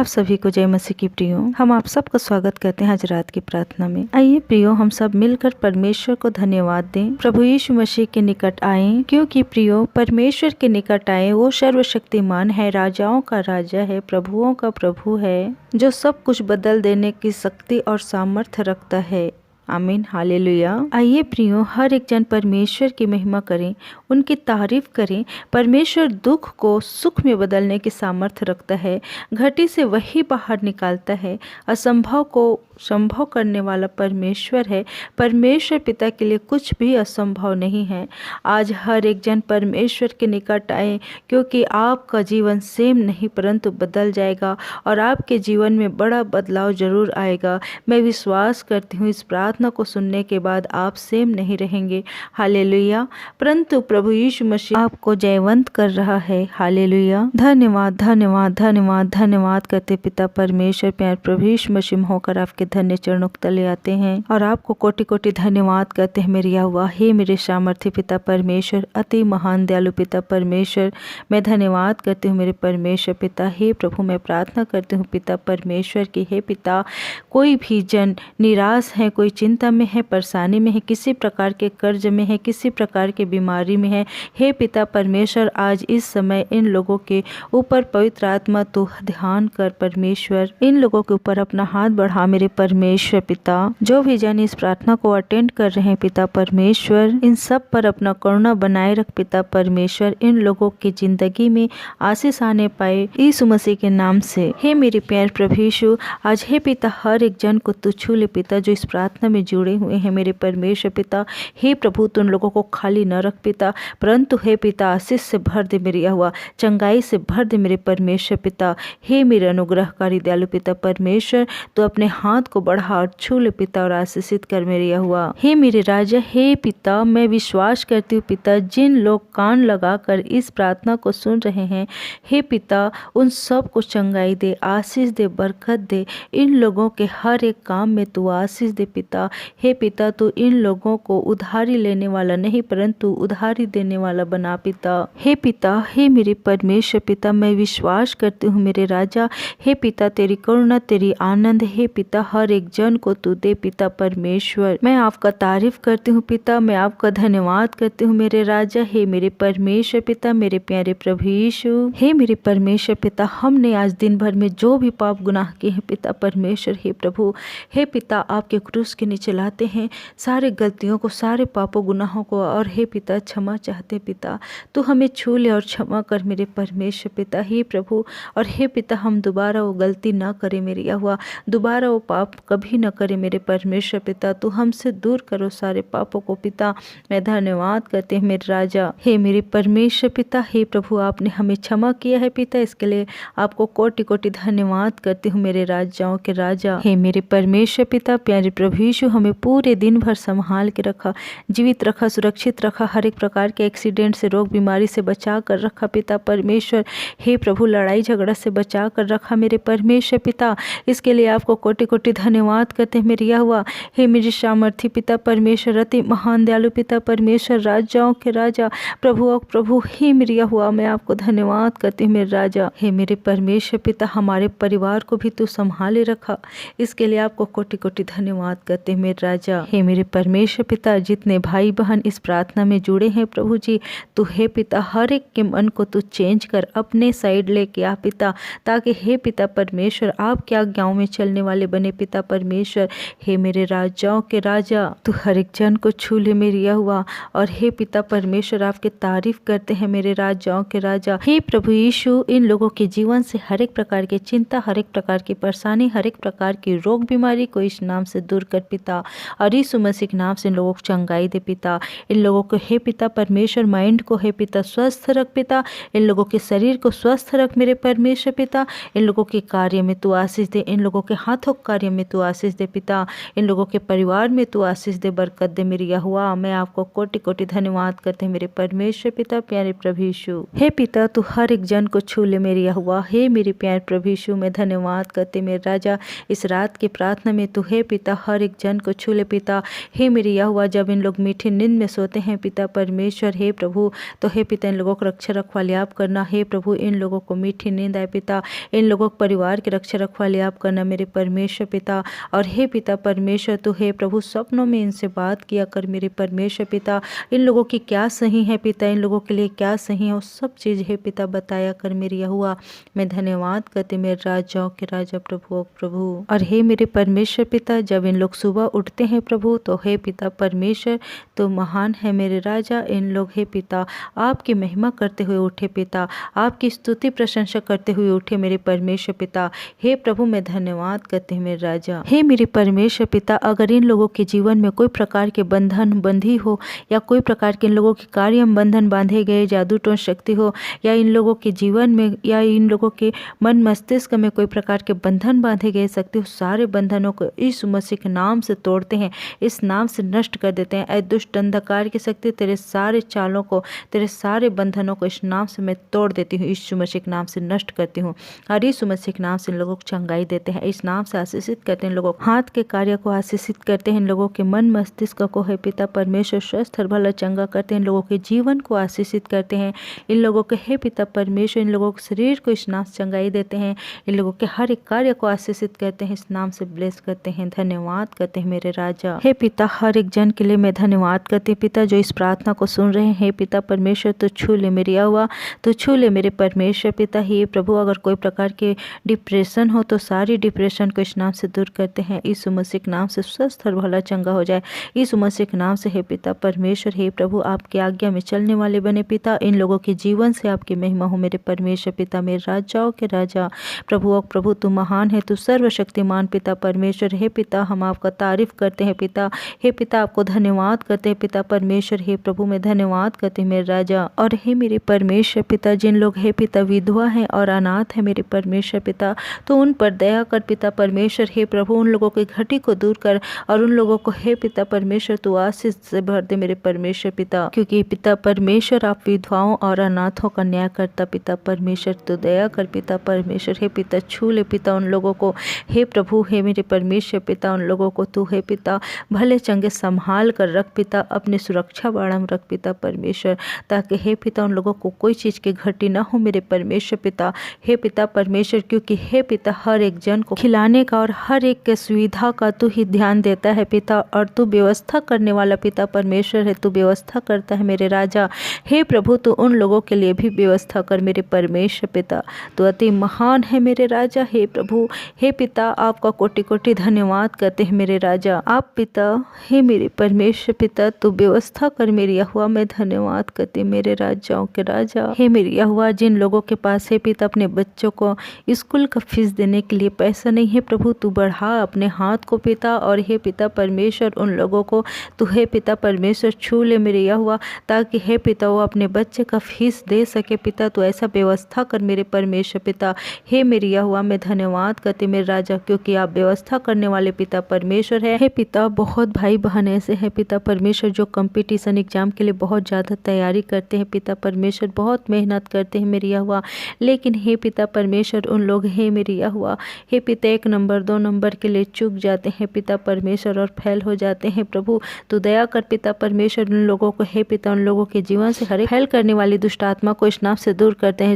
आप सभी को जय मसीह की प्रियो। हम आप सबका स्वागत करते हैं आज रात की प्रार्थना में। आइए प्रियो, हम सब मिलकर परमेश्वर को धन्यवाद दें। प्रभु यीशु मसीह के निकट आए, क्योंकि प्रियो परमेश्वर के निकट आए वो सर्वशक्तिमान है, राजाओं का राजा है, प्रभुओं का प्रभु है, जो सब कुछ बदल देने की शक्ति और सामर्थ्य रखता है। आमीन, हालेलुया। आइए प्रियो, हर एक जन परमेश्वर की महिमा करें, उनकी तारीफ करें। परमेश्वर दुख को सुख में बदलने की सामर्थ्य रखता है, घटी से वही बाहर निकालता है, असंभव को संभव करने वाला परमेश्वर है। परमेश्वर पिता के लिए कुछ भी असंभव नहीं है। आज हर एक जन परमेश्वर के निकट आए, क्योंकि आपका जीवन सेम नहीं परंतु बदल जाएगा और आपके जीवन में बड़ा बदलाव जरूर आएगा। मैं विश्वास करती हूँ इस प्रार्थना को सुनने के बाद आप सेम नहीं रहेंगे। हालेलुया। परंतु प्रभु यीशु मसीह आपको जयवंत कर रहा है। हालेलुया। धन्यवाद धन्यवाद धन्यवाद धन्यवाद करते पिता परमेश्वर, प्यार प्रभु यीशु मसीह होकर आपके धन्य चरणों तले आते हैं और आपको कोटि कोटि धन्यवाद करते हैं। मेरे यहोवा, हे मेरे सामर्थ्य पिता परमेश्वर, अति महान दयालु पिता परमेश्वर, मैं धन्यवाद करती हूँ मेरे परमेश्वर पिता। हे प्रभु, मैं प्रार्थना करती हूँ पिता परमेश्वर की, हे पिता, कोई भी जन निराश है, कोई चिंता में है, परेशानी में है, किसी प्रकार के कर्ज में है, किसी प्रकार के बीमारी में है, हे पिता परमेश्वर, आज इस समय इन लोगों के ऊपर पवित्र आत्मा तो ध्यान कर परमेश्वर, इन लोगों के ऊपर अपना हाथ बढ़ा मेरे परमेश्वर पिता। जो भी जन इस प्रार्थना को अटेंड कर रहे हैं पिता परमेश्वर, इन सब पर अपना करुणा बनाए रख पिता परमेश्वर। इन लोगों की जिंदगी में आशीष आने पाए यीशु मसीह के नाम से। हे मेरे प्यारे प्रभु यीशु, आज हे पिता हर एक जन को तू छू ले पिता, जो इस प्रार्थना में जुड़े हुए हैं मेरे परमेश्वर पिता। हे प्रभु, तुम लोगों को खाली न रख पिता, परंतु हे पिता आशीष से भर दे मेरे यहोवा, चंगाई से भर दे मेरे परमेश्वर पिता। हे मेरे अनुग्रहकारी दयालु पिता परमेश्वर, तो अपने हाथ को बढ़ा और छू ले पिता और आशीषित कर मेरे यहोवा। हे मेरे राजा, हे पिता, मैं विश्वास करती हूँ पिता, जिन लोग कान लगाकर इस प्रार्थना को सुन रहे हैं, हे पिता, उन सब को चंगाई दे, आशीष दे, बरकत दे। इन लोगों के हर एक काम में तू आशीष दे पिता। हे पिता, तू इन लोगों को उधारी लेने वाला नहीं परंतु उधारी देने वाला बना पिता। हे पिता, हे मेरे परमेश्वर पिता, मैं विश्वास करती हूँ मेरे राजा, हे पिता, तेरी करुणा, तेरी आनंद, हे पिता, हर एक जन को तू दे पिता परमेश्वर। मैं आपका तारीफ करती हूँ पिता, मैं आपका धन्यवाद करती हूँ मेरे राजा। हे मेरे परमेश्वर पिता, मेरे प्यारे प्रभु यीशु, हे मेरे परमेश्वर पिता, हमने आज दिन भर में जो भी पाप गुनाह किए हैं पिता परमेश्वर, हे प्रभु, हे पिता, आपके क्रूस के नीचे लाते हैं सारे गलतियों को, सारे पापों गुनाहों को, और हे पिता क्षमा चाहते पिता, तू हमें छू ले और क्षमा कर मेरे परमेश्वर पिता। हे प्रभु, और हे पिता, हम दोबारा वो गलती ना करें मेरे यहोवा, दोबारा वो पाप कभी न करे मेरे परमेश्वर पिता। तू हमसे दूर करो सारे पापों को पिता। मैं धन्यवाद करते हैं मेरे राजा, हे मेरे परमेश्वर पिता। हे प्रभु, आपने हमें क्षमा किया है पिता, इसके लिए आपको कोटि कोटि धन्यवाद करती हूँ मेरे राजाओं के राजा। हे मेरे परमेश्वर पिता, प्यारे प्रभु यीशु, हमें पूरे दिन भर संभाल के रखा, जीवित रखा, सुरक्षित रखा, हर एक प्रकार के एक्सीडेंट से, रोग बीमारी से बचा कर रखा पिता परमेश्वर। हे प्रभु, लड़ाई झगड़ा से बचा कर रखा मेरे परमेश्वर पिता, इसके लिए आपको कोटि कोटि धन्यवाद करते हैं मेरे यहोवा। हे मेरे सामर्थी पिता परमेश्वर, अति महान दयालु पिता परमेश्वर, राजाओं के राजा, प्रभुओं प्रभु, हे मेरे यहोवा, मैं आपको धन्यवाद करती हूँ मेरे राजा। हे मेरे परमेश्वर पिता, हमारे परिवार को भी तू संभाले रखा, इसके लिए आपको कोटि कोटि धन्यवाद करते हैं मेरे राजा। हे मेरे परमेश्वर पिता, जितने भाई बहन इस प्रार्थना में जुड़े हैं प्रभु जी, तू हे पिता हर एक के मन को तू चेंज कर, अपने साइड लेके आ पिता, ताकि हे पिता परमेश्वर आपके आज्ञाओं में चलने वाले बने पिता परमेश्वर। हे मेरे राजाओं के राजा, तू हर एक जन को छू ले मेरे यहोवा, और हे पिता परमेश्वर आपके तारीफ करते हैं मेरे राजाओं के राजा। हे प्रभु यीशु, इन लोगों के जीवन से हर एक प्रकार की चिंता, हर एक प्रकार की परेशानी, हर एक प्रकार की रोग बीमारी को इस नाम से दूर कर पिता, और यीशु मसीह के नाम से इन लोगों को चंगाई दे पिता। इन लोगों को हे पिता परमेश्वर माइंड को हे पिता स्वस्थ रख पिता, इन लोगों के शरीर को स्वस्थ रख मेरे परमेश्वर पिता। इन लोगों के कार्य में तू आशीष दे, इन लोगों के हाथों कार्य में तू आशीष दे पिता, इन लोगों के परिवार में तू आशीष दे, बरकत दे मेरी यहोवा। मैं आपको कोटि कोटि धन्यवाद करते हैं मेरे परमेश्वर पिता, प्यारे प्रभु यीशु। हे पिता, तू हर एक जन को छू ले मेरी यहोवा। हे मेरे प्यारे प्रभु यीशु, मैं धन्यवाद करते मेरे राजा, इस रात की प्रार्थना में तू हे पिता हर एक जन को छू ले पिता। हे मेरी यहोवा, जब इन लोग मीठी नींद में सोते हैं पिता परमेश्वर परमेश्वर हे प्रभु, तो हे पिता इन लोगों को रक्षा रखवाली आप करना। हे प्रभु इन लोगों को मीठी नींद आए पिता, इन लोगों के परिवार की रक्षा रखवाली आप करना मेरे परमेश्वर पिता। और हे पिता परमेश्वर तो हे प्रभु सपनों में इनसे बात किया कर मेरे परमेश्वर पिता। इन लोगों की क्या सही है पिता, इन लोगों के लिए क्या सही है, वो सब चीज़ हे पिता बताया कर मेरी यहोवा। मैं धन्यवाद करते मेरे राजाओं के राजा प्रभु प्रभु। और हे मेरे परमेश्वर पिता, जब इन लोग सुबह उठते हैं प्रभु, तो हे पिता परमेश्वर तो महान है मेरे राजा। इन लोग हे पिता आपकी महिमा करते हुए उठे पिता, आपकी स्तुति प्रशंसा करते हुए उठे मेरे परमेश्वर पिता। हे प्रभु मैं धन्यवाद करते हैं मेरे राजा। हे मेरे परमेश्वर पिता, अगर इन लोगों के जीवन में कोई प्रकार के बंधन बंधी हो, या कोई प्रकार के इन लोगों के कार्य में बंधन बांधे गए, जादू टोन शक्ति हो, या इन लोगों के जीवन में या इन लोगों के मन मस्तिष्क में कोई प्रकार के बंधन बांधे गए सकते हो, सारे बंधनों को यीशु मसीह के नाम से तोड़ते हैं, इस नाम से नष्ट कर देते हैं। ऐ दुष्ट अंधकार की शक्ति, तेरे सारे चालों को, तेरे सारे बंधनों को इस नाम से मैं तोड़ देती हूँ, यीशु मसीह के नाम से नष्ट करती हूँ। और यीशु मसीह के नाम से इन लोगों को चंगाई देते हैं, इस नाम से आशीषित करते हैं, इन लोगों हाथ के कार्य को आशीषित करते हैं, इन लोगों के मन मस्तिष्क को है पिता परमेश्वर स्वस्थ और भला चंगा करते हैं, इन लोगों के जीवन को आशीषित करते हैं, इन लोगों के हे पिता परमेश्वर इन लोगों के शरीर को इस नाम से चंगाई देते हैं, इन लोगों के हर एक कार्य को आशीषित करते हैं, इस नाम से ब्लेस करते हैं। धन्यवाद करते हैं मेरे राजा। हे पिता हर एक जन के लिए मैं धन्यवाद करती हूँ पिता, जो इस प्रार्थना को सुन रहे हैं। हे पिता परमेश्वर तो छू ले मेरी यहोवा, तो छू ले मेरे परमेश्वर पिता। हे प्रभु अगर कोई प्रकार के डिप्रेशन हो, तो सारी डिप्रेशन को इस नाम से दूर करते हैं, यीशु मसीह के नाम से स्वस्थ और भला चंगा हो जाए, यीशु मसीह के नाम से। हे पिता परमेश्वर हे प्रभु आपकी आज्ञा में चलने वाले बने पिता, इन लोगों के जीवन से आपकी महिमा हो मेरे परमेश्वर पिता, मेरे राजाओं के राजा प्रभु। और प्रभु तू महान है, तू सर्वशक्तिमान पिता परमेश्वर। हे पिता हम आपका तारीफ करते हैं पिता, हे पिता आपको धन्यवाद करते हैं पिता परमेश्वर। हे प्रभु मैं धन्यवाद करते हैं मेरे राजा। और हे मेरे परमेश्वर पिता, जिन लोग हे पिता विधवा हैं और अनाथ है मेरे परमेश्वर पिता, तो उन पर दया कर पिता परमेश्वर। हे प्रभु उन लोगों की घटी को दूर कर, और उन लोगों को हे पिता परमेश्वर तू आशीष से भर दे मेरे परमेश्वर पिता, क्योंकि पिता परमेश्वर आप विधवाओं और अनाथों का न्याय करता पिता परमेश्वर। तो दया कर पिता परमेश्वर। हे पिता छू ले पिता उन लोगों को, हे प्रभु हे मेरे परमेश्वर पिता उन लोगों को तू हे पिता भले चंगे संभाल कर रख पिता, अपने सुरक्षा बाड़ा में रख पिता परमेश्वर, ताकि हे पिता उन लोगों को कोई चीज़ की घटी ना हो मेरे परमेश्वर पिता। हे पिता परमेश्वर क्योंकि हे पिता हर एक जन को खिलाने का और हर एक के सुविधा का तू ही ध्यान देता है पिता, और तू व्यवस्था करने वाला पिता परमेश्वर है, तू व्यवस्था करता है मेरे राजा। हे प्रभु तू उन लोगों के लिए भी व्यवस्था कर मेरे परमेश्वर पिता, तो अति महान है मेरे राजा। हे प्रभु हे पिता आपका कोटि कोटि धन्यवाद करते हैं मेरे राजा। आप पिता हे मेरे परमेश्वर पिता तू व्यवस्था कर मेरी यहोवा, मैं धन्यवाद करती मेरे राजाओं के राजा। हे मेरी यहोवा जिन लोगों के पास है पिता अपने बच्चों को स्कूल का फीस देने के लिए पैसा नहीं है, प्रभु तू बढ़ा अपने हाथ को पिता, और हे पिता परमेश्वर उन लोगों को तू हे पिता परमेश्वर छू ले मेरे यहोवा, ताकि हे पिता वो अपने बच्चे का फीस दे सके पिता, तो ऐसा व्यवस्था कर मेरे परमेश्वर पिता। हे मेरी यहोवा मैं धन्यवाद करती मेरे राजा, क्योंकि आप व्यवस्था करने वाले पिता परमेश्वर है। हे पिता बहुत भाई बहन ऐसे हैं पिता परमेश्वर जो कंपटीशन एग्जाम के लिए बहुत ज़्यादा तैयारी करते हैं पिता परमेश्वर, बहुत मेहनत करते हैं मेरी यहोवा, लेकिन हे पिता परमेश्वर उन लोग हे मेरी यहोवा हे पिता 1 नंबर 2 नंबर के लिए चूक जाते हैं पिता परमेश्वर और फेल हो जाते हैं। प्रभु तू दया कर पिता परमेश्वर उन लोगों को हे पिता उन लोगों के जीवन से हर एक फेल करने वाली दुष्ट आत्मा को इस नाम से दूर करते हैं,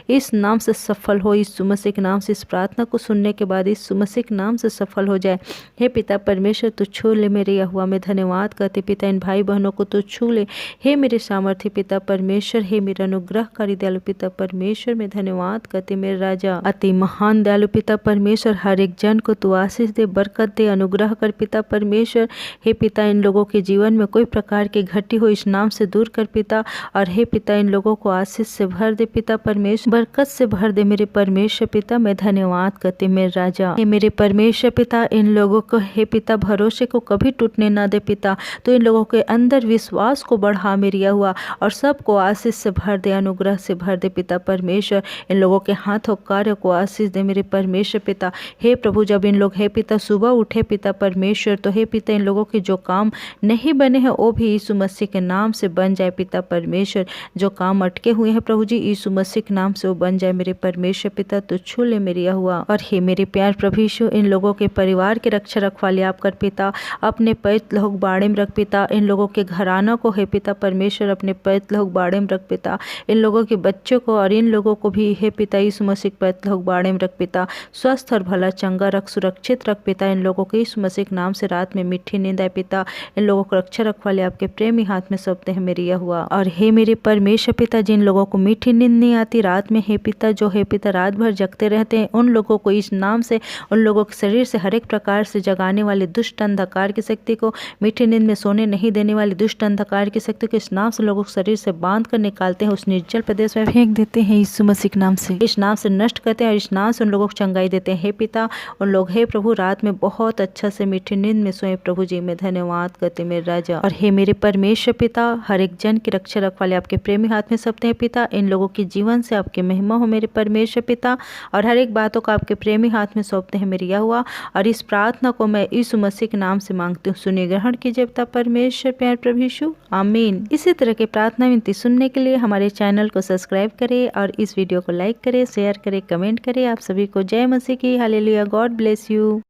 इस नाम से सफल हो, यीशु मसीह के नाम से इस प्रार्थना को सुनने के बाद यीशु मसीह के नाम से सफल हो जाए। हे पिता परमेश्वर तू छू ले मेरे यहोवा, मैं धन्यवाद करते पिता इन भाई बहनों को तू छू ले। हे मेरे सामर्थ्य पिता परमेश्वर, हे मेरा अनुग्रहकारी दयालु पिता परमेश्वर, मैं धन्यवाद करते मेरे राजा। अति महान दयालु पिता परमेश्वर हर एक जन को तू आशीष दे, बरकत दे, अनुग्रह कर पिता परमेश्वर। हे पिता इन लोगों के जीवन में कोई प्रकार की घटी हो इस नाम से दूर कर पिता, और हे पिता इन लोगों को आशीष से भर दे पिता परमेश्वर, बरकत से भर दे मेरे परमेश्वर पिता, मैं धन्यवाद करते मेरे राजा। हे मेरे परमेश्वर पिता इन लोगों को हे पिता भरोसे को कभी टूटने ना दे पिता, तो इन लोगों के अंदर विश्वास को बढ़ा मेरी हुआ, और सबको आशीष से भर दे, अनुग्रह से भर दे पिता परमेश्वर। इन लोगों के हाथों कार्य को आशीष दे मेरे परमेश्वर पिता। हे प्रभु जब इन लोग हे पिता सुबह उठे पिता परमेश्वर, तो हे पिता इन लोगों के जो काम नहीं बने हैं वो भी यीशु मसीह के नाम से बन जाए पिता परमेश्वर। जो काम अटके हुए हैं प्रभु जी यीशु मसीह के नाम से वो बन जाए मेरे परमेश्वर पिता, तो छू ले मेरी हुआ। और हे मेरे प्यार प्रभु यीशु इन लोगों के परिवार के रक्षा रखवाली आप कर पिता, अपने पैत लोग बाड़े में रख पिता, इन लोगों के घराना को हे पिता परमेश्वर अपने पवित्र लोग बाड़े में रख पिता। इन लोगों के बच्चों को और इन लोगों को भी हे पिता यीशु मसीह पवित्र लोग बाड़े में रख पिता। स्वस्थ और भला चंगा रख, सुरक्षित रख पिता। इन लोगों को यीशु मसीह के नाम से रात में मीठी नींद आए पिता। इन लोगों को रक्षा रखवाले आपके प्रेमी हाथ में सौंपते हैं मेरी यहोवा। और हे मेरे परमेश्वर पिता, जिन लोगों को मीठी नींद नहीं आती रात में हे पिता, जो हे पिता रात भर जगते रहते हैं, उन लोगों को इस नाम से, उन लोगों के शरीर से हर एक प्रकार से जगाने वाले दुष्ट अंधकार की शक्ति को, मीठी नींद में सोने नहीं देने वाली दुष्ट अंधकार की शक्ति को इस नाम से लोगों के शरीर से बांध कर निकालते हैं, उस निर्जल प्रदेश में फेंक देते हैं यीशु मसीह के नाम से। इस नाम से नष्ट करते हैं और इस नाम से उन लोगों को चंगाई देते हैं हे पिता। उन लोग हे प्रभु रात में बहुत अच्छा से मीठी नींद में सोए प्रभु जी। मैं धन्यवाद करते मेरे राजा। और हे मेरे परमेश्वर पिता, हर एक जन की रक्षा रखवाले आपके प्रेमी हाथ में सौंपते हैं पिता। इन लोगों की जीवन से आपकी महिमा हो मेरे परमेश्वर पिता, और हर एक बातों को आपके प्रेमी हाथ में सौंपते हैं मेरी यहोवा। और इस प्रार्थना को मैं यीशु मसीह के नाम से मांगती हूँ, सुनिए ग्रहण कीजिए पिता परमेश्वर प्यार प्रभु यीशु, आमीन। इसी तरह के प्रार्थना विनती सुनने के लिए हमारे चैनल को सब्सक्राइब करें और इस वीडियो को लाइक करें, शेयर करें, कमेंट करें। आप सभी को जय मसीह की, हालेलुया, गॉड ब्लेस यू।